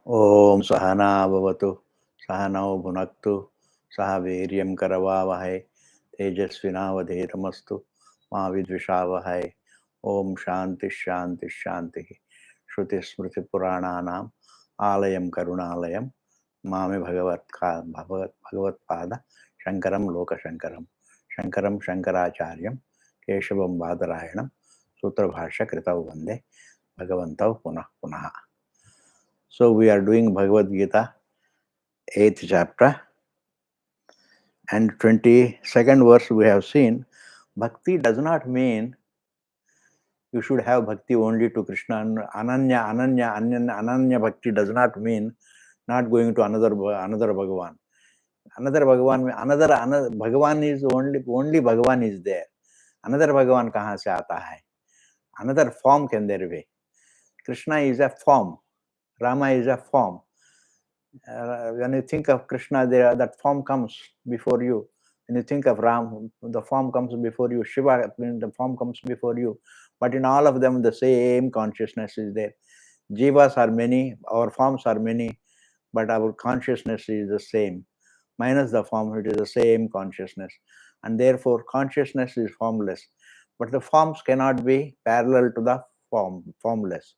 Om Sahana Bhavatu Sahanao Bhunaktu Saha Veryam Karavavahai Tejasvinavadhetamastu Ma Vidvishavahai. Om Shanti Shanti Shanti Shruti Smriti Purananam Alayam Karunalayam Mame Bhagavat Pada Shankaram Loka Shankaram Shankaram Shankaracharyam Keshavam Badarayanam Sutra Bhasha Kritav Vande Bhagavantav Punah Punah. So we are doing Bhagavad Gita, 8th chapter, and 22nd verse we have seen. Bhakti does not mean you should have bhakti only to Krishna. Ananya bhakti does not mean not going to another Bhagavan. Another Bhagavan, another Bhagavan is only Bhagavan is there. Another Bhagavan kahan se aata hai? Another form can there be. Krishna is a form. Rama is a form. When you think of Krishna, that form comes before you. When you think of Ram, the form comes before you. Shiva, the form comes before you. But in all of them, the same consciousness is there. Jivas are many, our forms are many, but our consciousness is the same. Minus the form, it is the same consciousness. And therefore, consciousness is formless. But the forms cannot be parallel to the formless.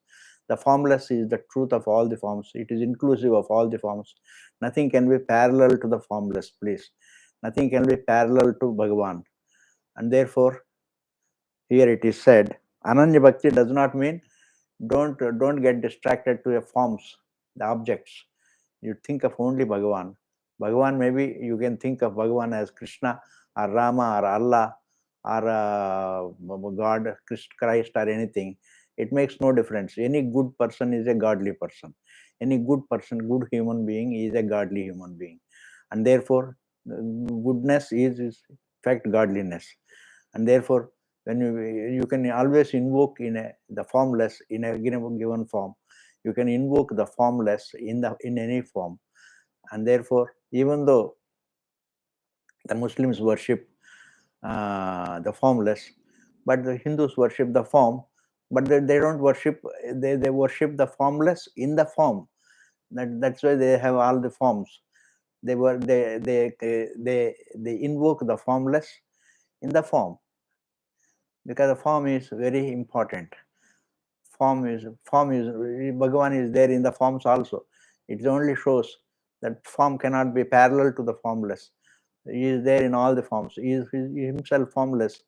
The formless is the truth of all the forms. It is inclusive of all the forms. Nothing can be parallel to the formless, please. Nothing can be parallel to Bhagavan. And therefore, here it is said, Ananya Bhakti does not mean don't get distracted to the forms, the objects. You think of only Bhagavan. Bhagavan, maybe you can think of Bhagavan as Krishna or Rama or Allah or God, Christ or anything. It makes no difference. Any good person is a godly person. Any good person, good human being is a godly human being. And therefore, goodness is in fact godliness. And therefore, when you can always invoke the formless in a given form. You can invoke the formless in any form. And therefore, even though the Muslims worship the formless, but the Hindus worship the form, but they don't worship, they worship the formless in the form. That's why they have all the forms. They invoke the formless in the form, because the form is very important. Form is Bhagavan is there in the forms also. It only shows that form cannot be parallel to the formless. He is there in all the forms. He is himself formless,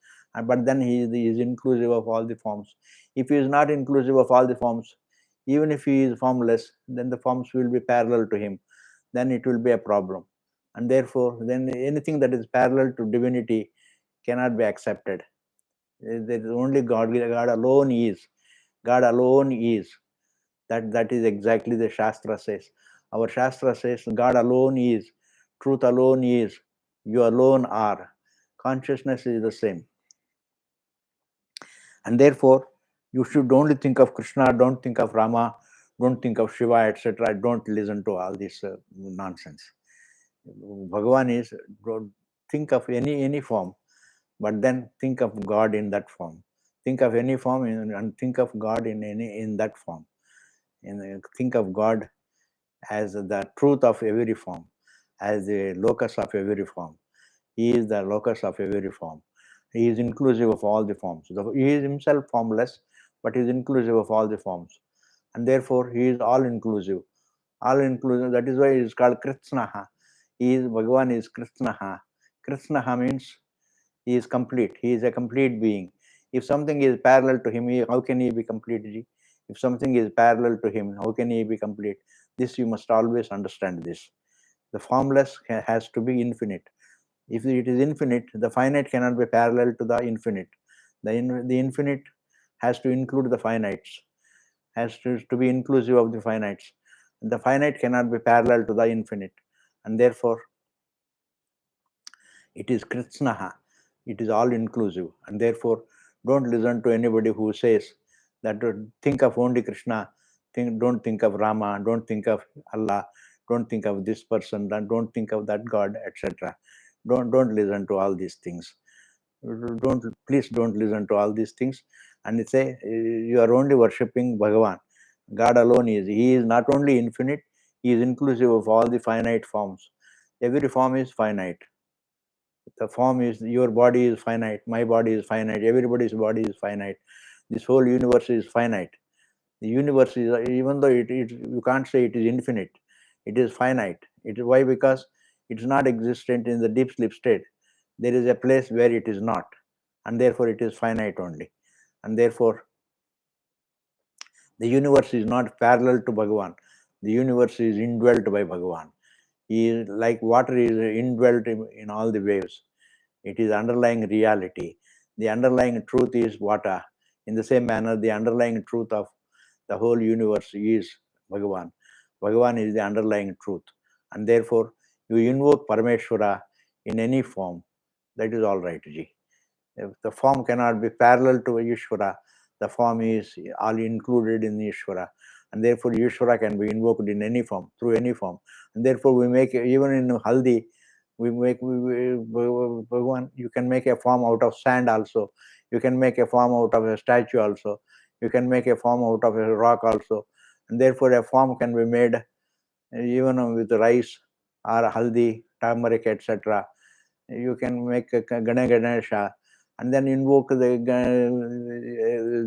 but then he is inclusive of all the forms. If he is not inclusive of all the forms, even if he is formless, then the forms will be parallel to him. Then it will be a problem. And therefore, then anything that is parallel to divinity cannot be accepted. There is only God. God alone is. God alone is. That is exactly the Shastra says. Our Shastra says God alone is. Truth alone is. You alone are. Consciousness is the same. And therefore, you should only think of Krishna, don't think of Rama, don't think of Shiva, etc. Don't listen to all this nonsense. Bhagavan is, don't think of any form, but then think of God in that form. Think of any form and think of God in that form. Think of God as the truth of every form, as the locus of every form. He is the locus of every form. He is inclusive of all the forms. He is himself formless, but he is inclusive of all the forms. And therefore, he is all inclusive. All inclusive. That is why he is called Kritsnaha. Bhagavan is Kritsnaha. Kritsnaha means he is complete. He is a complete being. If something is parallel to him, how can he be complete? If something is parallel to him, how can he be complete? This you must always understand this. The formless has to be infinite. If it is infinite, the finite cannot be parallel to the infinite. The infinite has to include the finites, has to be inclusive of the finites. The finite cannot be parallel to the infinite. And therefore, it is Kritsnaha. It is all inclusive. And therefore, don't listen to anybody who says that think of only Krishna, don't think of Rama, don't think of Allah, don't think of this person, don't think of that God, etc. Don't listen to all these things. Please don't listen to all these things. And say you are only worshipping Bhagavan. God alone is. He is not only infinite, he is inclusive of all the finite forms. Every form is finite. The form is, your body is finite, my body is finite, everybody's body is finite. This whole universe is finite. The universe is, even though you can't say it is infinite, it is finite. It is why? Because it's not existent in the deep sleep state. There is a place where it is not, and therefore it is finite only. And therefore, the universe is not parallel to Bhagavan. The universe is indwelt by Bhagavan. He is like water is indwelt in all the waves. It is underlying reality. The underlying truth is water. In the same manner, the underlying truth of the whole universe is Bhagavan. Bhagavan is the underlying truth. And therefore, you invoke Parameshwara in any form. That is all right, Ji. If the form cannot be parallel to Ishvara, the form is all included in Ishvara. And therefore, Ishvara can be invoked in any form, through any form. And therefore, we make, even in Haldi, Bhagavan, you can make a form out of sand also. You can make a form out of a statue also. You can make a form out of a rock also. And therefore, a form can be made even with rice or haldi, turmeric, etc. You can make a Ganesha and then invoke the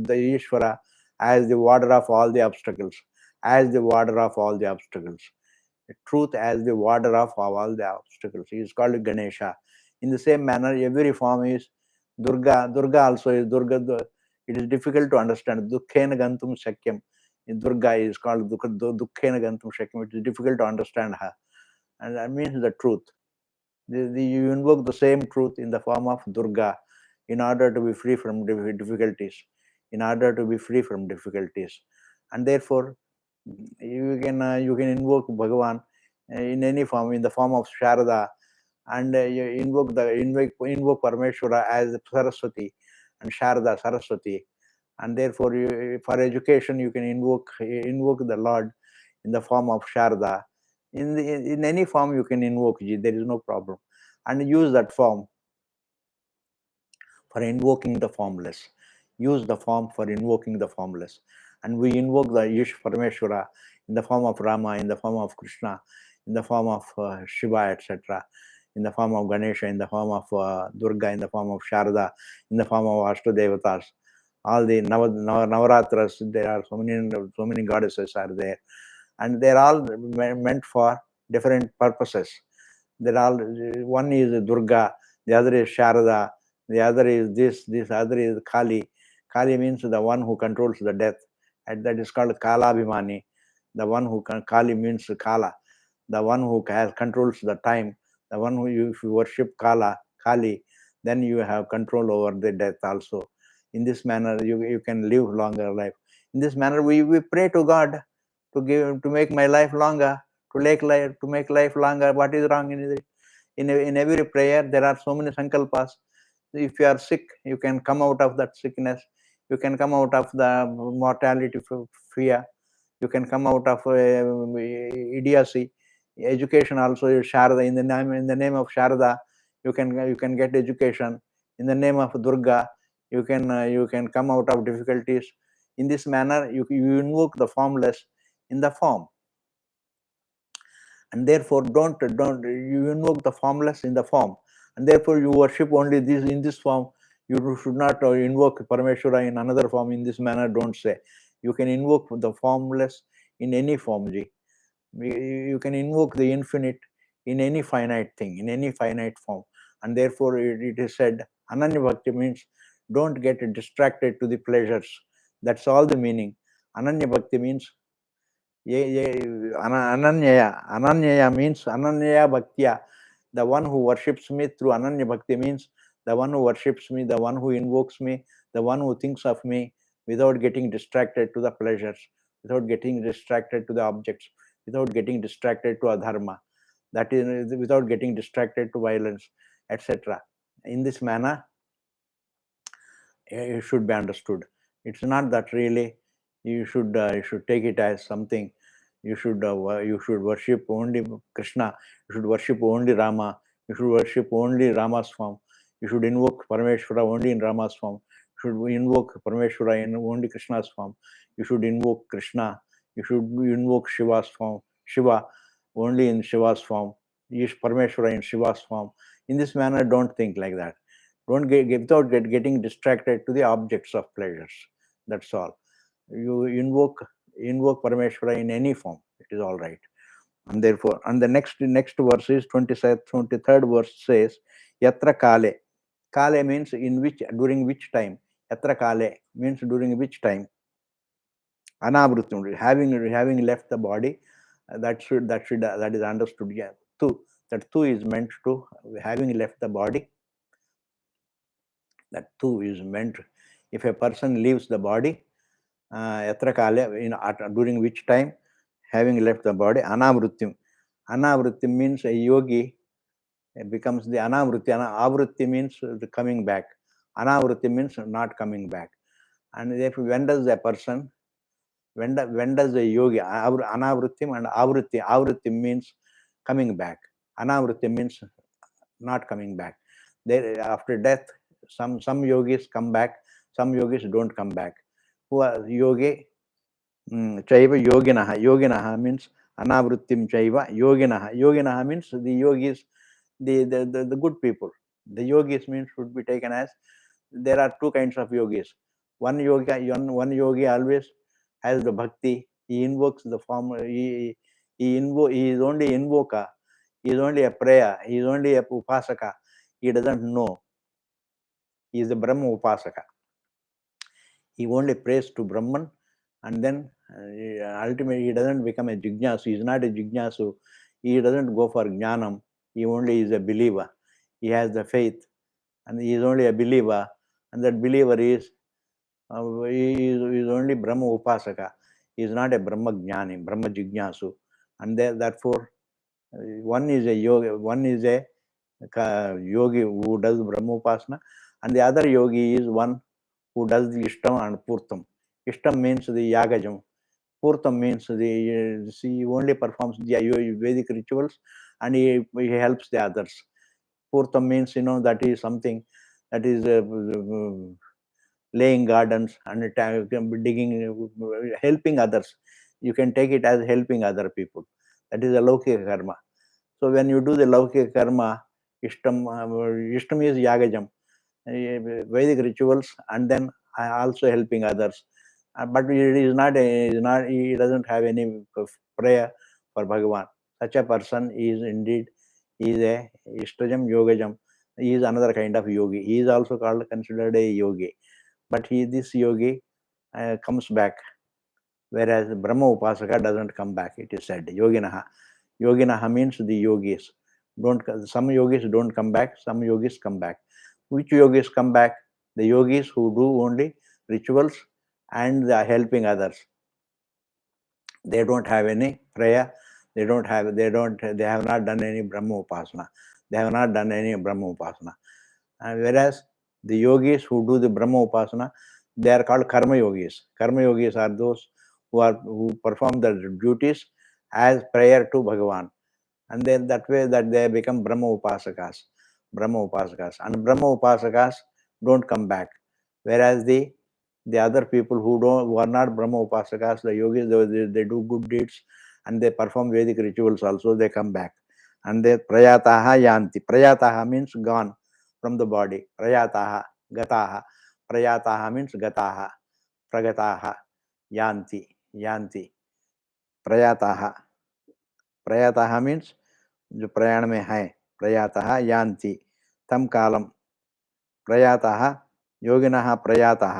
Ishvara as the water of all the obstacles, as the water of all the obstacles. The truth as the water of all the obstacles. He is called Ganesha. In the same manner, every form is Durga. Durga also is Durga. It is difficult to understand. Dukkhena Gantum Shakyam. Durga is called Dukkhena Gantum Shakyam. It is difficult to understand her. And that means the truth. You invoke the same truth in the form of Durga in order to be free from difficulties. In order to be free from difficulties. And therefore, you can invoke Bhagavan in any form, in the form of Sharada, and you invoke Parameshwara as Saraswati and Sharada Saraswati. And therefore, for education, you can invoke the Lord in the form of Sharada. In any form you can invoke Ji, there is no problem. And use that form for invoking the formless. Use the form for invoking the formless. And we invoke the Yish Parameshwara in the form of Rama, in the form of Krishna, in the form of Shiva, etc., in the form of Ganesha, in the form of Durga, in the form of Sharada, in the form of Ashtadevatas. All the Navaratras, there are so many goddesses are there. And they're all meant for different purposes. They're all, one is Durga, the other is Sharada, the other is this other is Kali. Kali means the one who controls the death, and that is called Kalabhimani. The one who Kali means Kala, the one who controls the time. The one who, if you worship Kali, then you have control over the death also. In this manner, you can live longer life. In this manner, we pray to God to make my life longer, to make life longer. What is wrong in it? In every prayer, there are so many sankalpas. If you are sick, you can come out of that sickness. You can come out of the mortality fear. You can come out of idiocy. Education also is Sharada. In the name of Sharada, you can get education. In the name of Durga, you can come out of difficulties. In this manner, you invoke the formless in the form. And therefore, don't you invoke the formless in the form, and therefore you worship only this in this form. You should not invoke Parameshwara in another form. In this manner, don't say. You can invoke the formless in any form, Ji. You can invoke the infinite in any finite thing, in any finite form. And therefore, it is said, Ananya Bhakti means don't get distracted to the pleasures. That's all the meaning. Ananya Bhakti means Ananyaya. Ananyaya means Ananyaya Bhaktya. The one who worships me through Ananya Bhakti means the one who worships me, the one who invokes me, the one who thinks of me without getting distracted to the pleasures, without getting distracted to the objects, without getting distracted to adharma, that is, without getting distracted to violence, etc. In this manner, it should be understood. It's not that really you should take it as something. You should worship only Krishna. You should worship only Rama. You should worship only Rama's form. You should invoke Parameshwara only in Rama's form. You should invoke Parameshwara in only Krishna's form. You should invoke Krishna You should invoke Shiva's form, Shiva only in Shiva's form, use Parameshwara in Shiva's form. In this manner, don't think like that. Don't without getting distracted to the objects of pleasures. That's all. You invoke Parameshwara in any form. It is all right. And therefore, and the next verse is 23rd verse says, Yatra Kale. Kale means in which, during which time. Yatra Kale means during which time. Anavrutam, having left the body, that is understood. Yeah. That tu is meant to having left the body. That tu is meant, if a person leaves the body, yatra kale, during which time, having left the body, anavrutim. Anavrutim means a yogi becomes the anavruti. Avruti means the coming back. Anavruti means not coming back. And therefore, when does a person, when does a yogi, anavrutim and avruti? Avruti means coming back. Anavruti means not coming back. There, after death, some yogis come back, some yogis don't come back. Who are yogi? Chaiva yoginaha. Yoginaha means anavrittim chaiva yoginaha. Yoginaha means the yogis, the good people. The yogis means should be taken as, there are two kinds of yogis. One yogi always has the bhakti. He invokes the form. He is only invoker. He is only a prayer. He is only a upasaka. He doesn't know. He is a Brahma upasaka. He only prays to Brahman, and then ultimately he doesn't become a jignasu. He is not a jignasu. He doesn't go for jnanam. He only is a believer. He has the faith, and he is only a believer. And that believer is he is only Brahma upasaka. He is not a Brahma jnani, Brahma jignasu. And therefore, one is a yogi, one is a yogi who does Brahma upasana, and the other yogi is one who does the Ishtam and Purtam. Ishtam means the Yagajam. Purtam means he only performs the Vedic rituals, and he helps the others. Purtam means, that is something that is laying gardens and digging, helping others. You can take it as helping other people. That is a Laukika karma. So when you do the Laukika karma, Ishtam is Yagajam, Vedic rituals, and then also helping others. But he doesn't have any prayer for Bhagavan. Such a person is indeed a Ishtajam Yogajam. He is another kind of yogi. He is also considered a yogi. But this yogi comes back, whereas Brahma Upasaka doesn't come back. It is said Yoginaha. Yoginaha means the yogis. Some yogis don't come back. Some yogis come back. Which yogis come back? The yogis who do only rituals and they are helping others. They don't have any prayer. They have not done any Brahma Upasana. They have not done any Brahma Upasana. And whereas the yogis who do the Brahma Upasana, they are called Karma Yogis. Karma Yogis are those who perform their duties as prayer to Bhagavan. And then that way that they become Brahma Upasakas. And Brahma Upasakas don't come back. Whereas the other people who are not Brahma Upasakas, the yogis, they do good deeds and they perform Vedic rituals also, they come back. And they prayataha yanti. Prayataha means gone from the body. Prayataha, gataha. Prayataha means gataha. Pragataha, yanti. Prayataha. Prayataha means जो प्रयाण में है. प्रयातः यान्ति तम कालम. प्रयातः योगिनः प्रयातः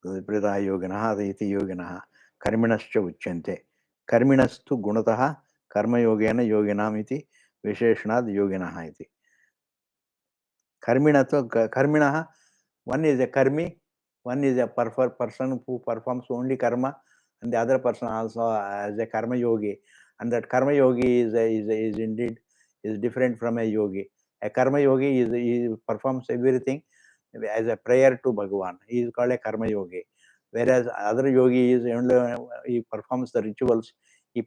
विपरीतः योगिनः इति योगिनः कर्मिणश्च उच्यन्ते. कर्मिणस्तु गुणतः कर्मयोगेन योगिनाम् इति विशेषणाद् योगिनः इति. कर्मिणः, one is a karmi, one is a person who performs only karma, and the other person also as a karma yogi. And that karma yogi is indeed different from a yogi. A karma yogi he performs everything as a prayer to Bhagavan. He is called a karma yogi. Whereas other yogi is only he performs the rituals, he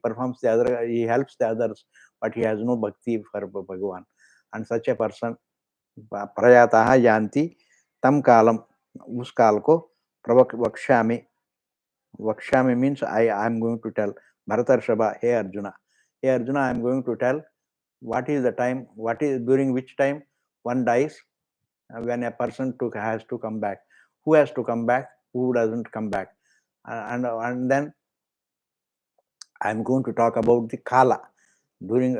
helps the others, but he has no bhakti for Bhagavan. And such a person प्रयातः यान्ति तम कालम, उस काल को प्रवक्ष्यामि. Vakshami means I am going to tell. Bharatarshaba, hey Arjuna. Hey Arjuna, I am going to tell what is the time, what is during which time one dies, when a person has to come back. Who has to come back? Who doesn't come back? And then I am going to talk about the kala. During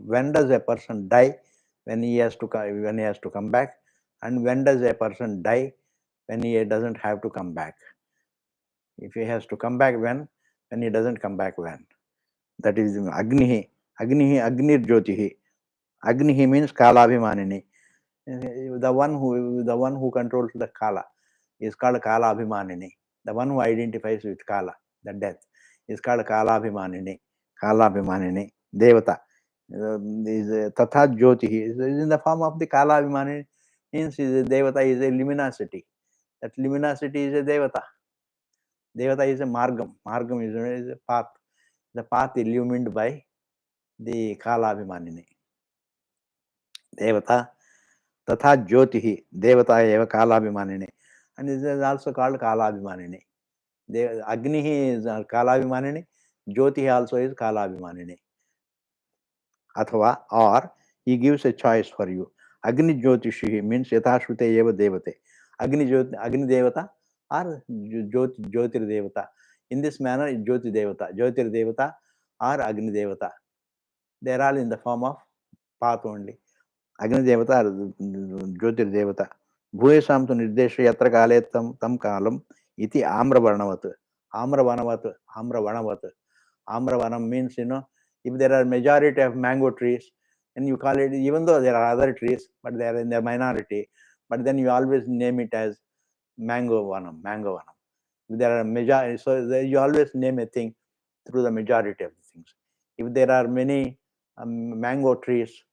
when does a person die? When he has to come back, and when does a person die when he doesn't have to come back? If he has to come back, when he doesn't come back, when? That is Agnihi. Agnir Jyotihi. Agnihi means Kalabhimanini. The one who controls the Kala is called Kalabhimanini. The one who identifies with Kala, the death, is called Kalabhimanini. Kalabhimanini. Devata. Is Tatha Jyotihi. Is in the form of the Kalabhimanini. Means is a Devata is a luminosity. That luminosity is a Devata. Devata is a Margam. Margam is a path. The path illumined by the Kalabhimanini. Devata, Tatha Jyotihi, Devata eva Kalabhimanini. And this is also called Kalabhimanini. Agnihi is Kalabhimanini, Jyotihi also is Kalabhimanini. Athava, or he gives a choice for you. Agni Jyotishihi means Yathashvite eva Devate. Agni Devata or Jyotir Devata. In this manner, Jyoti Devata, Jyotir Devata or Agni Devata. They are all in the form of path only. Agni Devata or Jyotir Devata. Bhuyesam tu nirdesha yatra kale tam kalam iti amravanavat. Amravanavat. Amravanavat. Amravanam means, if there are majority of mango trees, then you call it, even though there are other trees, but they are in the minority, but then you always name it as mango vanam. If there are majority, so you always name a thing through the majority of the things. If there are many mango trees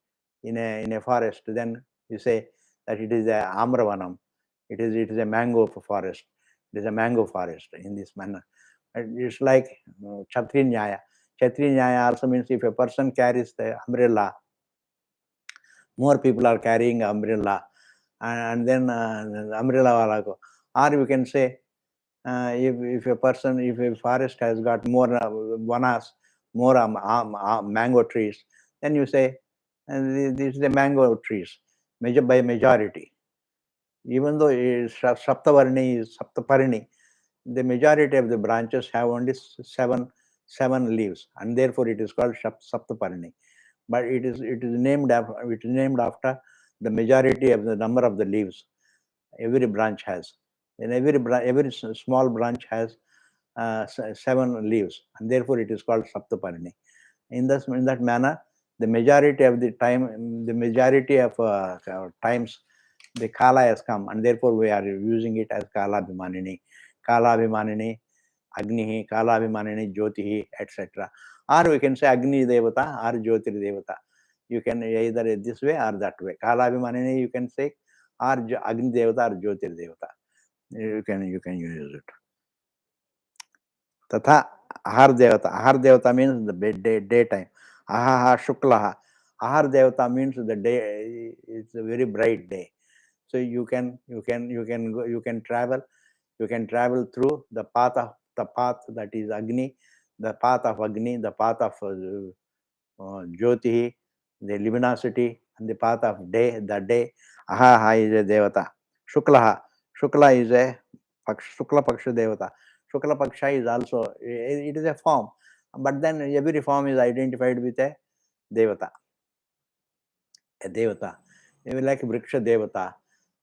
in a forest, then you say that it is a amravanam. It is a mango forest. It is a mango forest in this manner. It's like Kshatriya Nyaya. Kshatriya Nyaya also means if a person carries the umbrella, more people are carrying umbrella, and then umbrella wala ko. Or you can say, if a forest has got more vanas, more mango trees, then you say this is the mango trees, by majority. Even though Saptavarni is Saptaparni, the majority of the branches have only seven leaves, and therefore it is called Saptaparni. But it is named after the majority of the number of the leaves every branch has. And every small branch has 7 leaves, and therefore it is called Saptaparni. In that manner, the majority of the times, the Kala has come, and therefore we are using it as Kalabhimanini, Agnihi, Kalabhimanini, Jyotihi, etc. Or we can say Agni Devata or Jyotir Devata. You can either this way or that way. Kalabhimanini you can say, or Agni Devata or Jyotir Devata. You can use it. Tatha Ahar Devata. Ahar Devata means the daytime. Ahaha Shuklaha. Ahar Devata means the day. It's a very bright day. So you can travel. You can travel through the path that is Agni, the path of Agni, the path of Jyotihi, the luminosity, and the path of day, the day. Ahaha is a Devata. Shuklaha. Shukla is a Shukla Paksha Devata. Shukla Paksha is also, it is a form, but then every form is identified with a Devata. A Devata. Like Vriksha Devata.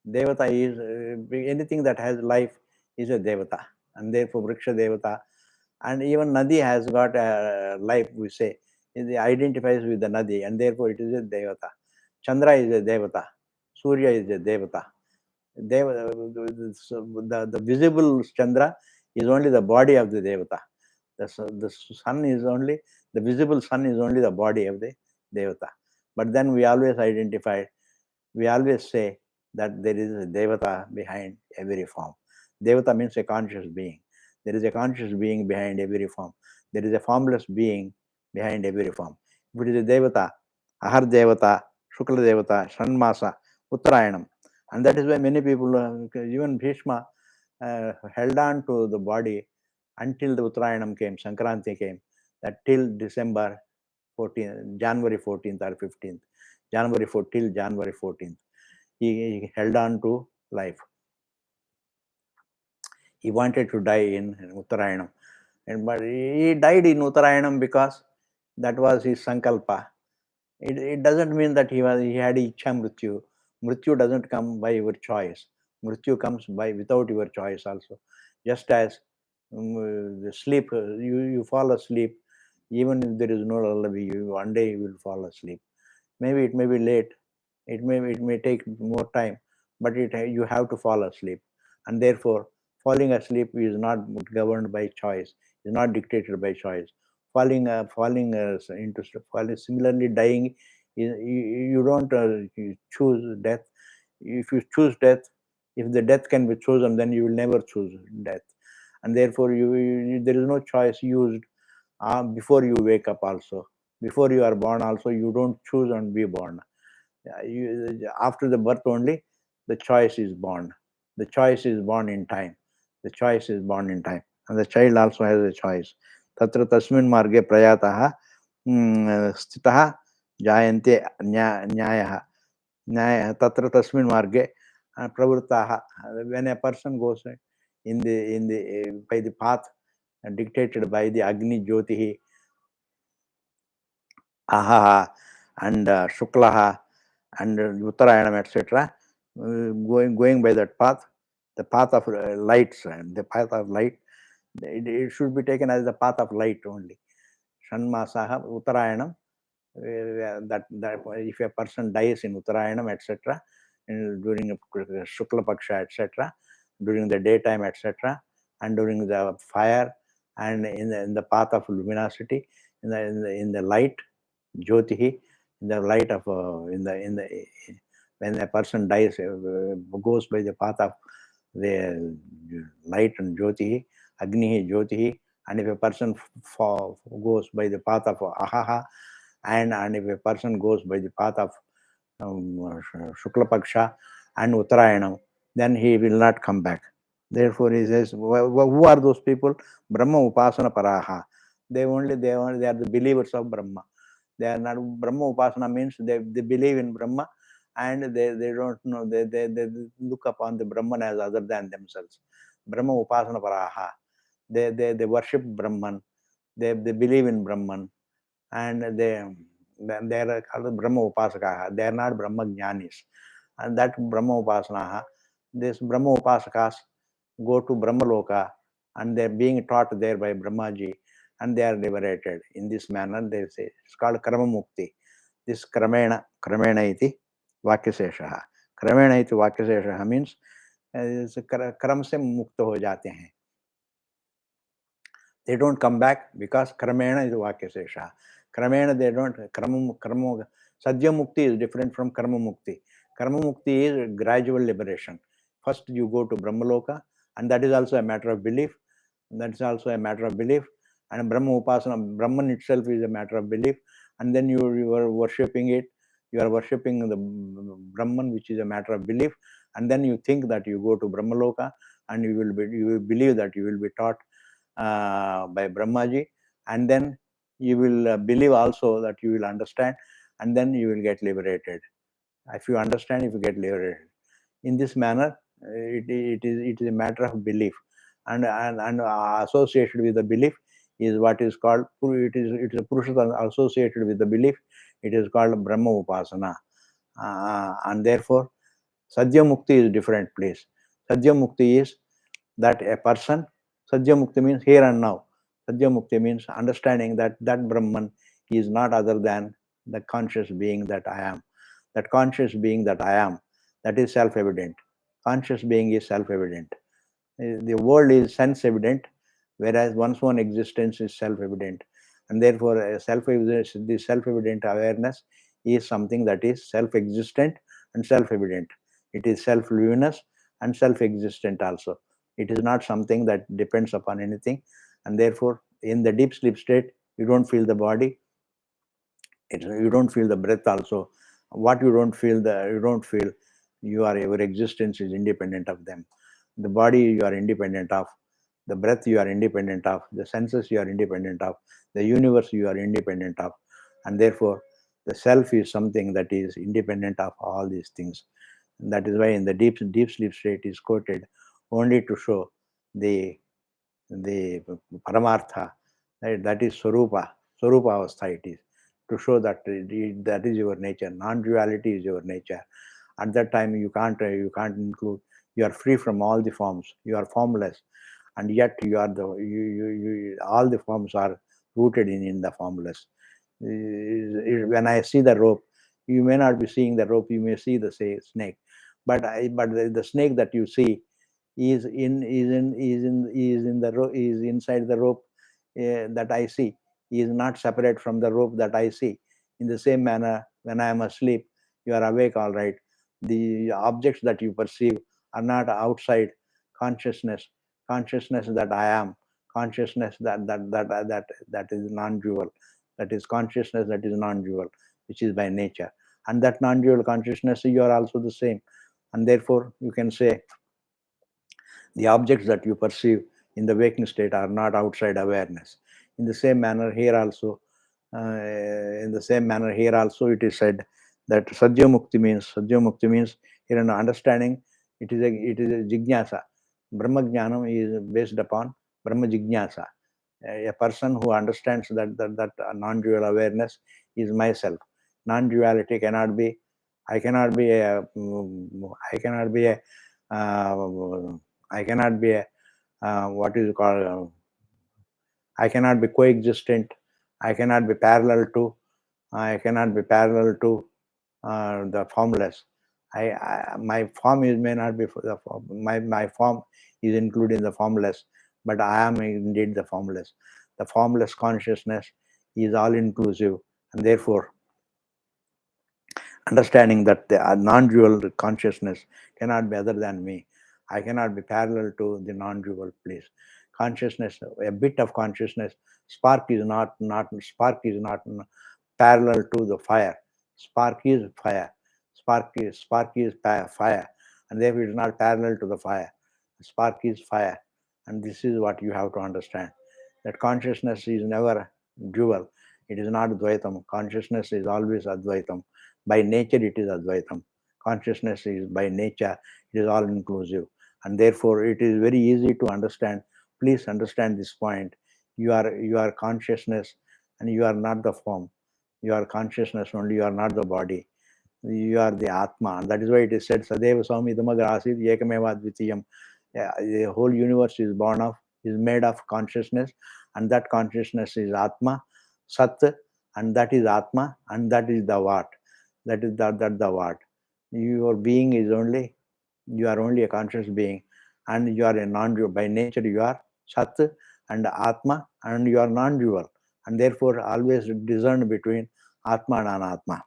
Devata is anything that has life is a Devata, and therefore Vriksha Devata. And even Nadi has got a life, we say. It identifies with the Nadi, and therefore it is a Devata. Chandra is a Devata. Surya is a Devata. The visible Chandra is only the body of the Devata. The sun is only, the visible sun is only the body of the Devata. But then we always say that there is a Devata behind every form. Devata means a conscious being. There is a conscious being behind every form. There is a formless being behind every form. If it is a Devata, Ahar Devata, Shukla Devata, Shanmasa, Uttarayanam. And that is why many people, even Bhishma, held on to the body until the Uttarayanam came, Sankranti came, that till December 14th, January 14th or 15th, January 4th till January 14th, he held on to life. He wanted to die in Uttarayanam, but he died in Uttarayanam because that was his sankalpa. It doesn't mean that he had ichha mrityu. Mrityu doesn't come by your choice. Mrityu comes by without your choice also. Just as the sleep, you fall asleep, even if there is no lullaby, one day you will fall asleep. Maybe it may be late, it may take more time, but you have to fall asleep, and therefore falling asleep is not governed by choice, is not dictated by choice. Falling into falling, similarly dying, you don't you choose death. If you choose death, if the death can be chosen, then you will never choose death, and therefore there is no choice used before you wake up also. Before you are born also, you don't choose and be born. After the birth only, the choice is born. The choice is born in time. The choice is born in time. And the child also has a choice. Tatra tasmin marge prayataha sthitaha jayante nyayah. Tatra tasmin marge pravruttaha. When a person goes in the by the path dictated by the Agni Jyotihi, Ahaha, and Shuklaha, and Uttarayanam, etc., going by that path, the path of lights, and the path of light, it should be taken as the path of light only. Shanmasaha, Uttarayanam, that if a person dies in Uttarayanam, etc., during Shukla Paksha, etc., during the daytime, etc., and during the fire, and in the path of luminosity, in the light, Jyotihi, in the light of when a person dies, goes by the path of the light and Jyotihi, Agnihi, Jyotihi, and if a person goes by the path of Ahaha, and if a person goes by the path of Shukla Paksha and Uttarayanam, then he will not come back. Therefore, he says, who are those people? Brahma Upasana Paraha. They are the believers of Brahma. They are not. Brahma Upasana means they believe in Brahma, and they don't know, they look upon the Brahman as other than themselves. Brahma Upasana Paraha. They worship Brahman. They believe in Brahman, and they are called Brahma Upasakaha. They are not Brahma Jnanis. And that Brahma Upasanaha, this Brahma Upasakas go to Brahma Loka, and they are being taught there by Brahmaji, and they are liberated. In this manner, they say, it's called Karma Mukti. This Kramena iti Vakyaseshaha. Kramena iti Vakyaseshaha means कर्म से मुक्त हो जाते हैं. They don't come back because Kramena is Vakyasesha. Kramena they don't. Karma Sadhya Mukti is different from Karma Mukti. Karma Mukti is gradual liberation. First you go to Brahmaloka, and that is also a matter of belief. That's also a matter of belief. And Brahma Upasana, Brahman itself is a matter of belief. And then you are worshipping it. You are worshipping the Brahman, which is a matter of belief. And then you think that you go to Brahmaloka, and you will believe that you will be taught by Brahmaji, and then you will believe also that you will understand, and then you will get liberated. If you understand, if you get liberated. In this manner, it is a matter of belief, and associated with the belief is what is called, it is a Purusha associated with the belief, it is called Brahma Upasana. And therefore, Sadhya Mukti is different place. Sadhya Mukti is that a person, Sadhya Mukti means here and now. Sadhya Mukti means understanding that Brahman is not other than the conscious being that I am. That conscious being that I am, that is self-evident. Conscious being is self-evident. The world is sense-evident, whereas one's own existence is self-evident. And therefore, the self-evident awareness is something that is self-existent and self-evident. It is self-luminous and self-existent also. It is not something that depends upon anything. And therefore, in the deep sleep state, you don't feel the body. You don't feel the breath also. What you don't feel, your existence is independent of them. The body you are independent of. The breath you are independent of, the senses you are independent of, the universe you are independent of, and therefore the self is something that is independent of all these things. And that is why in the deep sleep state is quoted only to show the paramartha, that is swarupa avastha. It is to show that that is your nature. Non-duality is your nature. At that time you can't include. You are free from all the forms. You are formless, and yet you are all the forms are rooted in the formless. When I see the rope, you may not be seeing the rope. You may see the snake, but the snake that you see is inside the rope that I see. He is not separate from the rope that I see. In the same manner, when I am asleep, you are awake, all right. The objects that you perceive are not outside consciousness. Consciousness that I am, consciousness that is non-dual. That is consciousness that is non-dual, which is by nature. And that non-dual consciousness, you are also the same. And therefore, you can say the objects that you perceive in the waking state are not outside awareness. In the same manner here also, it is said that Sadhya Mukti means here in understanding. It is a jignasa. Brahma Jnanam is based upon Brahma Jignasa. A person who understands that non-dual awareness is myself. Non-duality cannot be. I cannot be a. I cannot be a. I cannot be a. What is it called? I cannot be coexistent. I cannot be parallel to. I cannot be parallel to the formless. My form may not be the form. My form is included in the formless, but I am indeed the formless. The formless consciousness is all inclusive, and therefore understanding that the non-dual consciousness cannot be other than me. I cannot be parallel to the non-dual place. Consciousness, a bit of consciousness, spark is not parallel to the fire. Spark is fire. Spark is fire, and therefore it is not parallel to the fire. Spark is fire, and this is what you have to understand. That consciousness is never dual. It is not Dvaitam. Consciousness is always Advaitam. By nature, it is Advaitam. Consciousness is by nature, it is all inclusive. And therefore, it is very easy to understand. Please understand this point. You are consciousness, and you are not the form. You are consciousness only, you are not the body. You are the Atma. And that is why it is said, Sadeva Swami Idamagrasid Yekameva Dvitiyam. The whole universe is made of consciousness, and that consciousness is Atma, Sat, and that is Atma, and that is the what. That is the what. Your being is only, you are only a conscious being, and you are a non-dual. By nature, you are Sat and Atma, and you are non-dual, and therefore always discern between Atma and Anatma.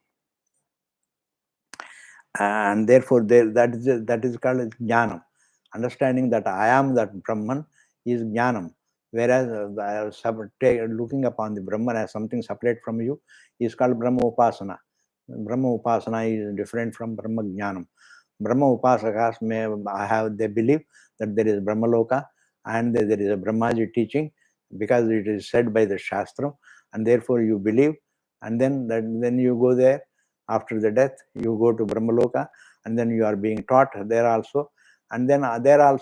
And therefore, that is called Jnanam. Understanding that I am that Brahman is Jnanam. Whereas looking upon the Brahman as something separate from you is called Brahma Upasana. Brahma Upasana is different from Brahma Jnanam. Brahma Upasakas they believe that there is Brahma Loka and there is a Brahmaji teaching, because it is said by the Shastra, and therefore you believe, and then you go there. After the death, you go to Brahmaloka, and then you are being taught there also. And then there are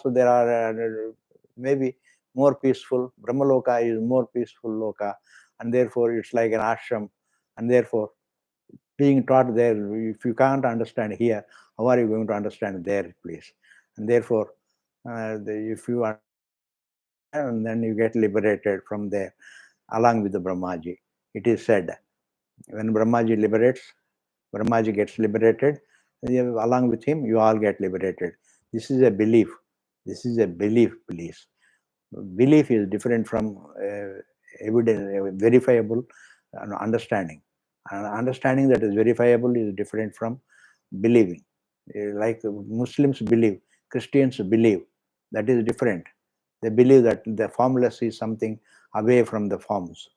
maybe more peaceful. Brahmaloka is more peaceful loka, and therefore it's like an ashram. And therefore, being taught there, if you can't understand here, how are you going to understand there, please? And therefore, if you understand there, and then you get liberated from there, along with the Brahmaji. It is said, when Brahmaji gets liberated, along with him, you all get liberated. This is a belief. This is a belief, please. Belief is different from evidence, verifiable understanding. Understanding that is verifiable is different from believing. Like Muslims believe, Christians believe. That is different. They believe that the formless is something away from the forms.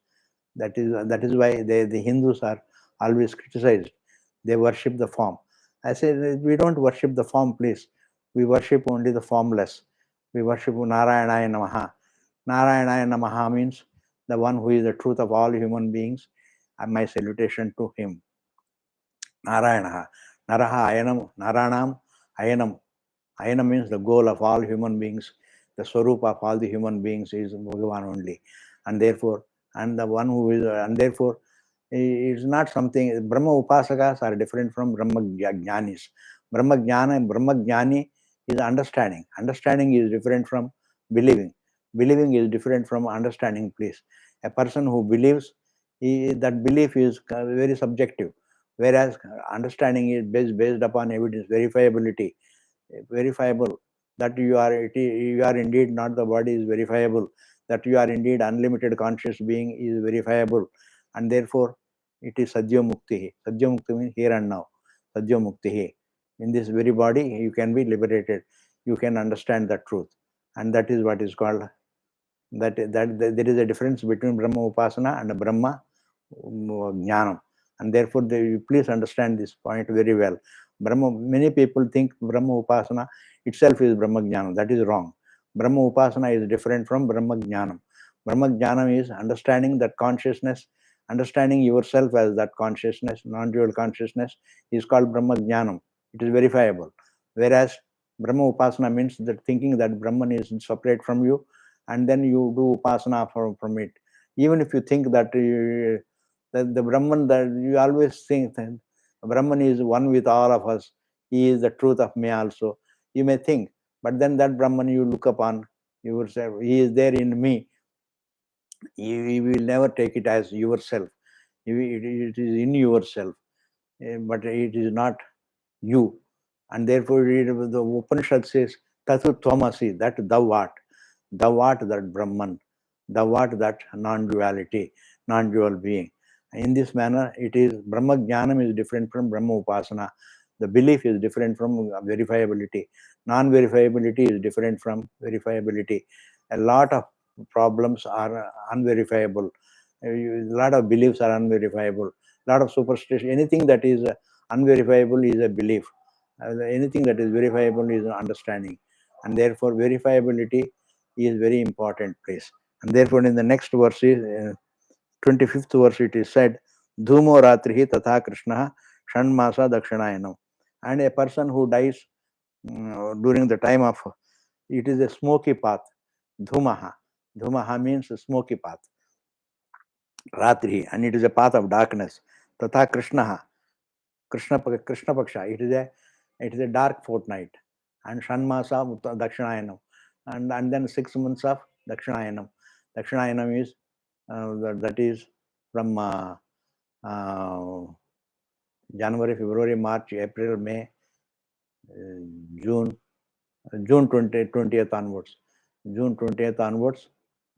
That is why the Hindus are always criticized. They worship the form. I say, we don't worship the form, please. We worship only the formless. We worship Narayana Namaha. Narayana Namaha means the one who is the truth of all human beings, and my salutation to him. Narayana, Naraha Ayanam, Naranam Ayanam. Ayana means the goal of all human beings, the Swarup of all the human beings is Bhagavan only. And therefore, and the one who is, and therefore, it's not something, Brahma Upasakas are different from Brahma Jnanis. Brahma Jnani is understanding. Understanding is different from believing. Believing is different from understanding, please. A person who believes, that belief is very subjective, whereas understanding is based upon evidence, verifiable, that you are indeed not the body is verifiable, that you are indeed unlimited conscious being is verifiable, and therefore it is Sadhya Mukti. Sadhya Mukti means here and now. Sadhya Mukti. In this very body you can be liberated, you can understand the truth, and that is what is called that there is a difference between Brahma Upasana and Brahma Jnanam, and therefore you please understand this point very well. Many people think Brahma Upasana itself is Brahma Jnanam. That is wrong. Brahma Upasana is different from Brahma Jnanam. Brahma Jnanam is understanding that consciousness, understanding yourself as that consciousness, non-dual consciousness, is called Brahma Jnanam. It is verifiable. Whereas Brahma Upasana means that thinking that Brahman is separate from you, and then you do Upasana from it. Even if you think that the Brahman, that you always think that Brahman is one with all of us, he is the truth of me also, you may think, but then that Brahman you look upon yourself, he is there in me, you will never take it as yourself. It is in yourself, but it is not you. And therefore the Upanishad says, Tatu Tvamasi, that thou art. Thou art that Brahman. Thou art that non-duality, non-dual being. In this manner, it is Brahma Jnanam is different from Brahma Upasana. The belief is different from verifiability. Non-verifiability is different from verifiability. A lot of problems are unverifiable. A lot of beliefs are unverifiable. A lot of superstition. Anything that is unverifiable is a belief. Anything that is verifiable is an understanding. And therefore, verifiability is very important place. And therefore, in the next verse, 25th verse, it is said, Dhumo Ratrihi Tatha Krishna Shanmasa Dakshinayanam. And a person who dies during the time of, it is a smoky path, Dhumaha. Dhumaha means a smoky path, Ratrihi, and it is a path of darkness. Tatha Krishna Paksha, it is a dark fortnight. And Shanmasa Dakshinayanam. And then 6 months of Dakshinayanam. Dakshinayanam is that is from January, February, March, April, May, June 20th onwards. June 20th onwards,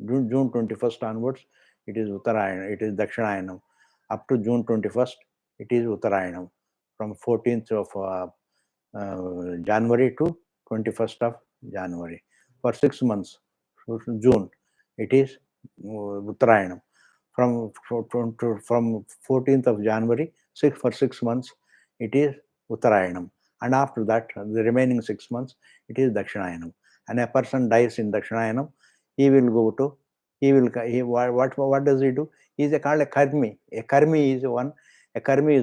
June 21st onwards, it is Uttarayana, it is Dakshinayanam. Up to June 21st, it is Uttarayanam. From 14th of January to 21st of January. For 6 months, June, it is Uttarayanam. From 14th of January, for 6 months, it is Uttarayanam. And after that, the remaining 6 months, it is Dakshinayanam. And a person dies in Dakshinayanam, he will go to, what does he do? He is called a karmi. A karmi is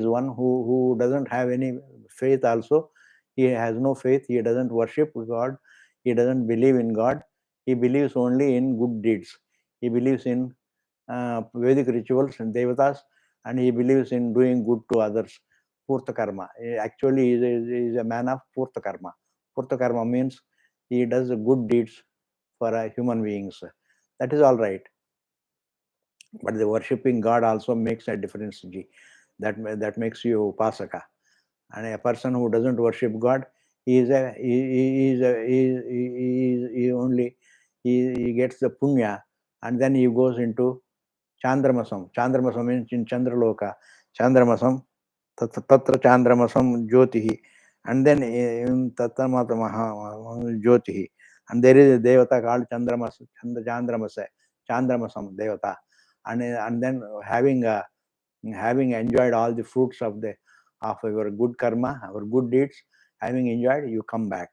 one who doesn't have any faith also. He has no faith, he doesn't worship God, he doesn't believe in God, he believes only in good deeds. He believes in Vedic rituals and devatas, and he believes in doing good to others. Purta karma. Actually, he is a man of Purta karma. Purta karma means he does good deeds for human beings. That is all right. But the worshipping God also makes a difference. That makes you upasaka. And a person who doesn't worship God, he gets the punya, and then he goes into Chandramasam. Chandramasam means in Chandraloka. Chandramasam, Tatra Chandramasam Jyotihi. And then in Tatamata Jyotihi. And there is a Devata called Chandramasam Devata. And then having enjoyed all the fruits of your good karma, our good deeds, having enjoyed, you come back.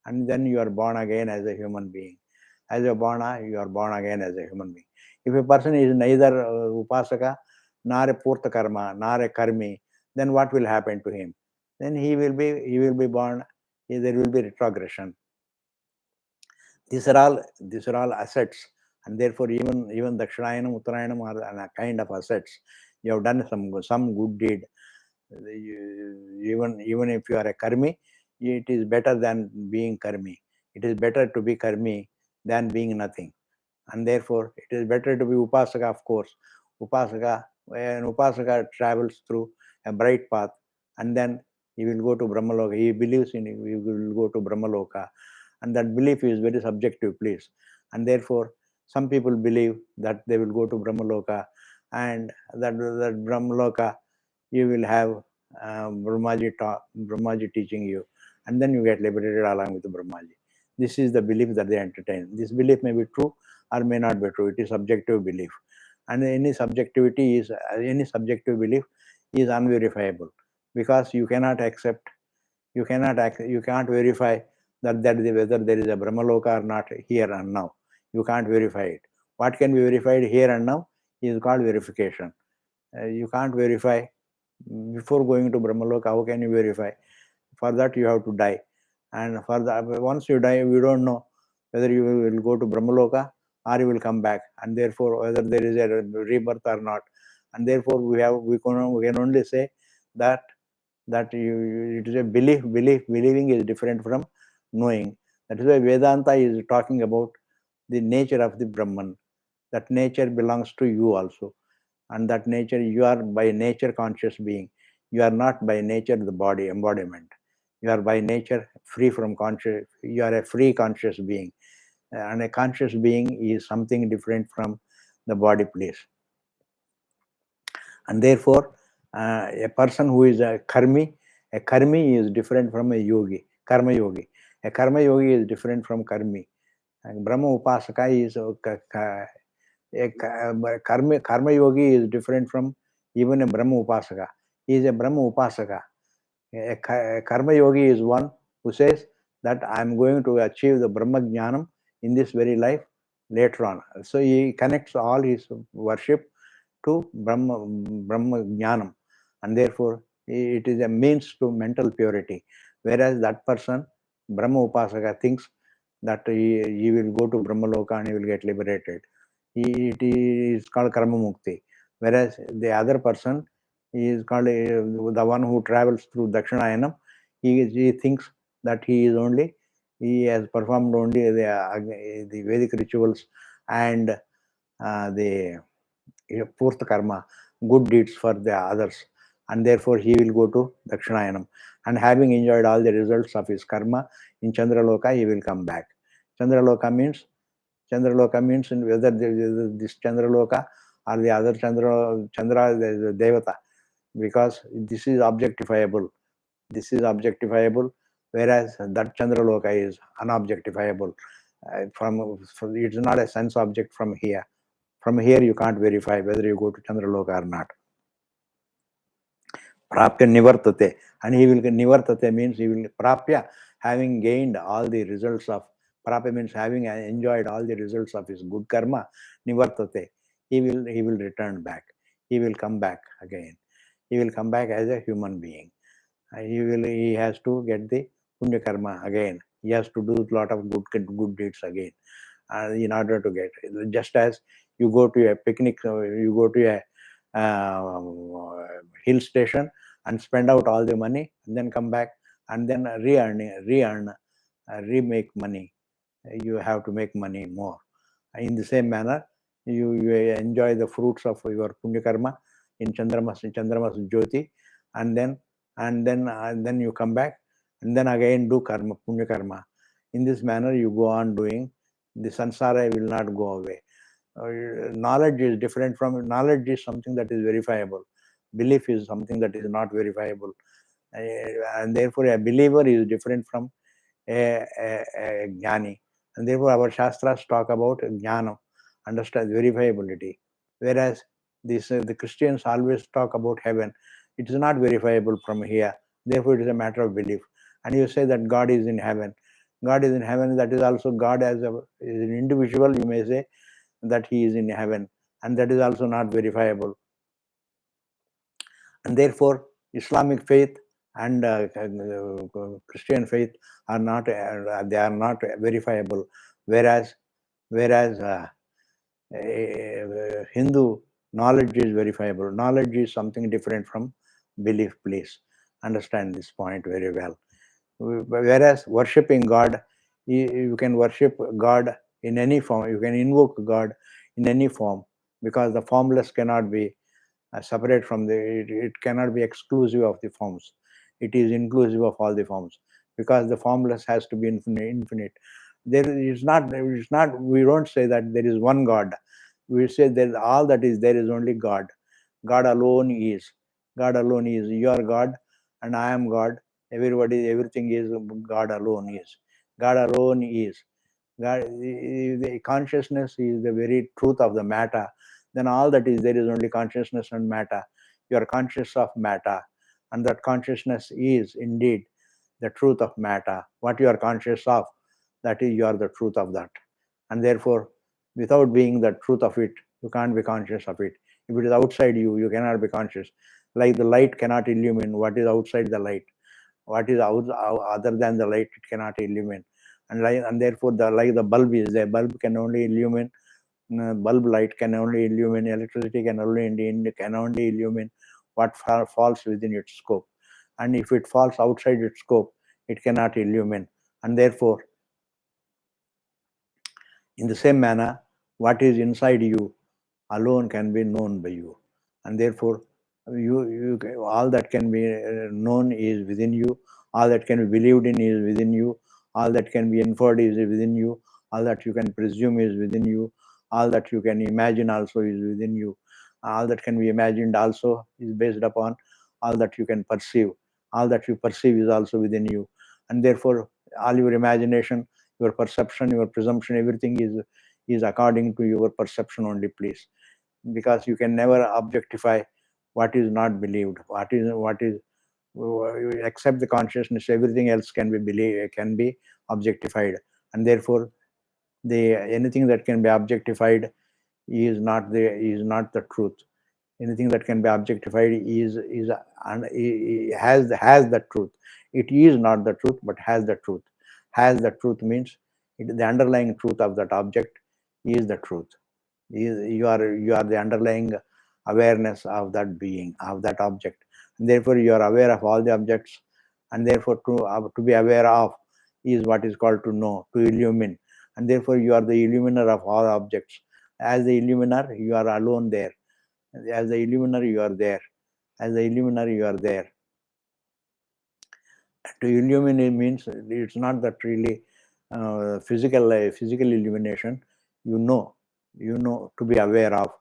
And then you are born again as a human being. As a Bana, you are born again as a human being. If a person is neither Upasaka, nor a Purta Karma, nor a Karmi, then what will happen to him? Then he will be born, there will be retrogression. These are all assets, and therefore even Dakshinayanam, Uttarayanam are a kind of assets. You have done some good deed. Even if you are a karmi, it is better than being karmi. It is better to be karmi than being nothing, and therefore it is better to be upasaka. Of course, when upasaka travels through a bright path, and then he will go to Brahmaloka. He believes in it, he will go to Brahmaloka, and that belief is very subjective, please. And therefore, some people believe that they will go to Brahmaloka, and that Brahmaloka you will have Brahmaji teaching you, and then you get liberated along with the Brahmaji. This is the belief that they entertain. This belief may be true or may not be true. It is subjective belief, and any subjective belief is unverifiable, because you cannot accept, you can't verify that whether there is a Brahmaloka or not here and now. You can't verify it. What can be verified here and now is called verification. You can't verify before going to Brahmaloka. How can you verify? For that you have to die, and for that, once you die, we don't know whether you will go to Brahmaloka or you will come back, and therefore whether there is a rebirth or not. And therefore we can only say that it is a believing is different from knowing. That is why Vedanta is talking about the nature of the Brahman. That nature belongs to you also, and that nature, you are by nature conscious being. You are not by nature the body embodiment. You are by nature free from conscious. You are a free conscious being, and a conscious being is something different from the body, please. And therefore a person who is a karmi is different from a yogi, karma yogi. A karma yogi is different from karmi. And Brahma upasaka is a karma yogi is different from even a Brahma upasaka. He is a Brahma upasaka. A karma yogi is one who says that I am going to achieve the Brahma Jnanam in this very life later on. So he connects all his worship to Brahma Jnanam, and therefore it is a means to mental purity. Whereas that person, Brahma Upasaka, thinks that he will go to Brahmaloka and he will get liberated. It is called Karma Mukti. Whereas the other person is called the one who travels through Dakshinayanam. He thinks that he has performed only the Vedic rituals and the Purta Karma, good deeds for the others, and therefore he will go to Dakshinayanam. And having enjoyed all the results of his karma in Chandraloka, he will come back. Chandraloka means in whether this Chandraloka or the other Chandra the Devata, because this is objectifiable. Whereas that Chandraloka is unobjectifiable. It's not a sense object from here. From here, you can't verify whether you go to Chandraloka or not. Prapya nivartate. And he will, nivartate means he will, prapya, having gained all the results of, prapya means having enjoyed all the results of his good karma, nivartate. He will return back. He will come back again. He will come back as a human being. He has to get the punya karma again. He has to do a lot of good deeds again. In order to get, just as you go to a picnic, you go to a hill station and spend out all the money, and then come back and then remake money. You have to make money more. In the same manner, you enjoy the fruits of your punya karma in Chandramas Jyoti, and then you come back and then again do karma, punya karma. In this manner, you go on doing. The sansara will not go away. Knowledge is different from, knowledge is something that is verifiable. Belief is something that is not verifiable. And therefore a believer is different from a jnani. And therefore our shastras talk about jnana, understand, verifiability. Whereas the Christians always talk about heaven. It is not verifiable from here. Therefore it is a matter of belief. And you say that God is in heaven. God is in heaven, that is also God as is an individual, you may say that he is in heaven, and that is also not verifiable. And therefore, Islamic faith and Christian faith are not they are not verifiable, whereas Hindu knowledge is verifiable. Knowledge is something different from belief. Please understand this point very well. Whereas worshipping God, you can worship God in any form. You can invoke God in any form, because the formless cannot be separate from it cannot be exclusive of the forms. It is inclusive of all the forms, because the formless has to be infinite. There is not, we don't say that there is one God. We say that all that is there is only God. God alone is. God alone is. You are God and I am God. Everybody, everything is God alone is. God alone is. God, the consciousness is the very truth of the matter. Then all that is there is only consciousness and matter. You are conscious of matter, and that consciousness is indeed the truth of matter. What you are conscious of, that is, you are the truth of that. And therefore, without being the truth of it, you can't be conscious of it. If it is outside you, you cannot be conscious. Like the light cannot illumine what is outside the light. What is other than the light, it cannot illumine. And therefore, like the bulb is there, bulb can only illumine, bulb light can only illumine, electricity can only illumine what falls within its scope. And if it falls outside its scope, it cannot illumine. And therefore, in the same manner, what is inside you alone can be known by you. And therefore, you all that can be known is within you. All that can be believed in is within you. All that can be inferred is within you. All that you can presume is within you. All that you can imagine also is within you. All that can be imagined also is based upon all that you can perceive. All that you perceive is also within you. And therefore, all your imagination, your perception, your presumption, everything is according to your perception only, please. Because you can never objectify what is not believed. What is except the consciousness, everything else can be believed, can be objectified. And therefore, anything that can be objectified is not the truth. Anything that can be objectified has the truth. It is not the truth, but has the truth. Has the truth means the underlying truth of that object is the truth. You are the underlying awareness of that being, of that object. And therefore, you are aware of all the objects. And therefore, to be aware of is what is called to know, to illumine. And therefore, you are the illuminer of all objects. As the illuminer, you are alone there. As the illuminer, you are there. As the illuminer, you are there. To illuminate means it's not that really physical illumination. You know, to be aware of.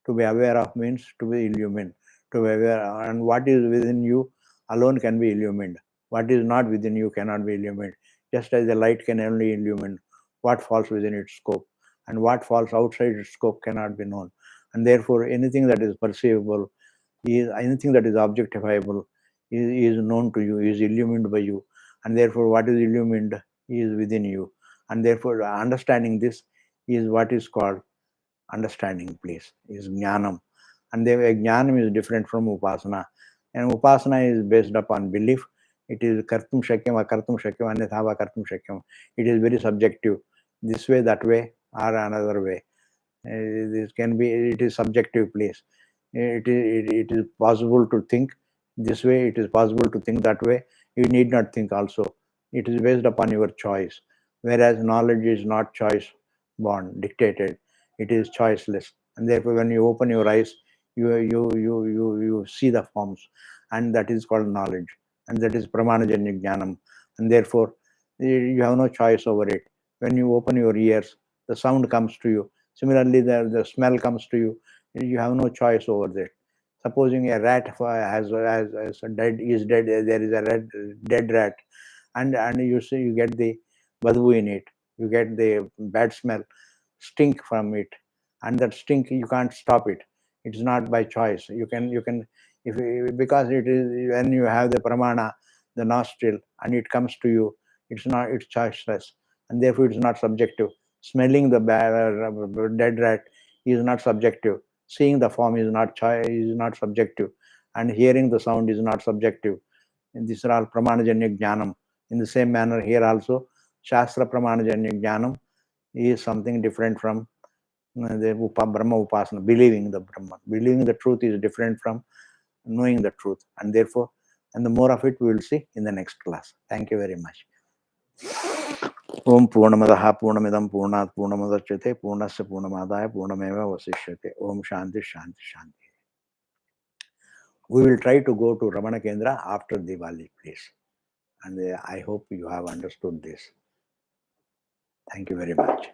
To be aware of means to be illumined. To be aware, and what is within you alone can be illumined. What is not within you cannot be illumined. Just as the light can only illumine what falls within its scope, and what falls outside its scope cannot be known. And therefore, anything that is perceivable, anything that is objectifiable, is known to you, is illumined by you. And therefore, what is illumined is within you. And therefore, understanding this is what is called understanding, please, is jnanam. And jnanam is different from upasana. And upasana is based upon belief. It is kartum shakyam, akartum shakyam, anyatha va kartum shakyam. It is very subjective. This way, that way, or another way. This can be, it is subjective, please. It is possible to think this way, it is possible to think that way. You need not think also. It is based upon your choice. Whereas knowledge is not choice born, dictated. It is choiceless. And therefore, when you open your eyes, you see the forms, and that is called knowledge. And that is pramanajanya jnanam. And therefore, you have no choice over it. When you open your ears, the sound comes to you. Similarly, the smell comes to you. You have no choice over that. Supposing a rat has dead, there is a dead rat, and you see, you get the badhu in it, you get the bad smell, stink from it, and that stink you can't stop it. It's not by choice. You can if because it is when you have the pramana, the nostril, and it comes to you. It's choiceless. and therefore it's not subjective. Smelling the dead rat is not subjective. Seeing the form is not subjective, and hearing the sound is not subjective. And these are all pramanajanya jnanam. In the same manner, here also, Shastra pramanajanya jnanam is something different from the Brahma Upasana, believing the Brahman. Believing the truth is different from knowing the truth, and therefore, and the more of it we will see in the next class. Thank you very much. Om Purnamadaha Purnamidam Purnat Purnamadachyate Purnasya Purnamadaya Purnameva Vasishyate. Om Shanti Shanti Shanti. We will try to go to Ramana Kendra after Diwali, please. And I hope you have understood this. Thank you very much.